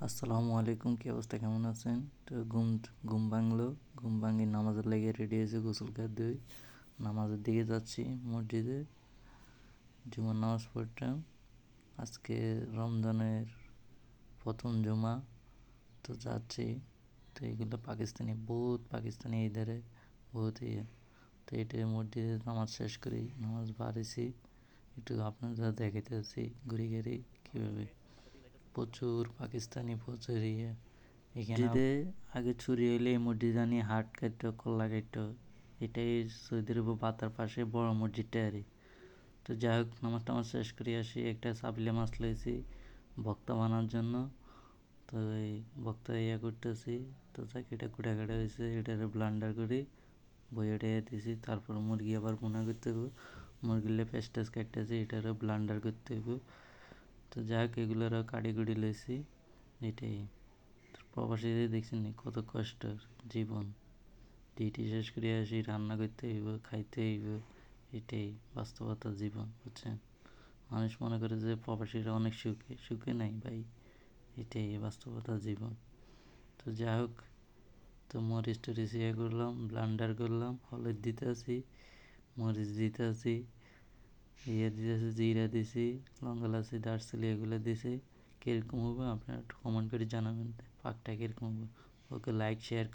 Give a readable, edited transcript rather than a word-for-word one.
আসসালামু আলাইকুম, কি অবস্থা, কেমন আছেন? তো ঘুম ঘুম ভাঙলো। ঘুম ভাঙি নামাজের লেগে রেডি হয়েছে, গোসল করে দিই। নামাজের দিকে যাচ্ছি মসজিদে, জুমার নামাজ পড়তাম। আজকে রমজানের প্রথম জুমা, তো যাচ্ছি। তো এইগুলো পাকিস্তানি ইধারে বহুত ইয়ে। তো এটা মসজিদে নামাজ শেষ করি, নামাজ বাড়িছি, একটু আপনাদের দেখাইতেছি ঘুরি ঘুরি কীভাবে প্রচুর পাকিস্তানি প্রচুর ইয়ে এখানে। আগে চুরি হইলে এই মসজিদ আনি হাট কাটতো, কল্লা কাটতো। এটাই সৌদি আরব বাতার পাশে বড় মসজিদটা আরে। তো যাই হোক, নামাজ টামাজ শেষ করে আসি, একটা সাবিলে মাছ লইছি ভক্তা বানার জন্য। তো এই ভক্তা ইয়া করতেছি, তো যাকে এটা কুটা কাটা হয়েছে এটারে ব্লান্ডার করি, বইয়ে দিছি। তারপর মুরগি আবার ভুনা করতে হবে, মুরগিলে পেঁয়াজ টেস্ট কাটতেছি, এটারে ব্লান্ডার করতে হবে। তো যাই হোক, এগুলোরও কাটি কুটি লইছি। এটাই প্রবাসীদের দেখছেন নি কত কষ্টের জীবন। ডিউটি শেষ করে আসি, রান্না করতে হইব, খাইতে হইব। এটাই বাস্তবতার জীবন, বুঝছেন? মানুষ মনে করে যে প্রবাসীরা অনেক সুখে, সুখে নাই ভাই। এটাই বাস্তবতার জীবন। তো যাই হোক, তো মরিচ টরিচ ইয়ে করলাম, ব্লান্ডার করলাম, হলুদ দিতে আসি, মরিচ দিতে আসি, ইয়ে দিতেছি, জিরা দিছি, লঙ্কা লাচি, দারচিনি এগুলো দিছি। কীরকম হবে আপনারা একটু কমেন্ট করে জানাবেন, পাকটা কীরকম হবে। ওকে, লাইক শেয়ার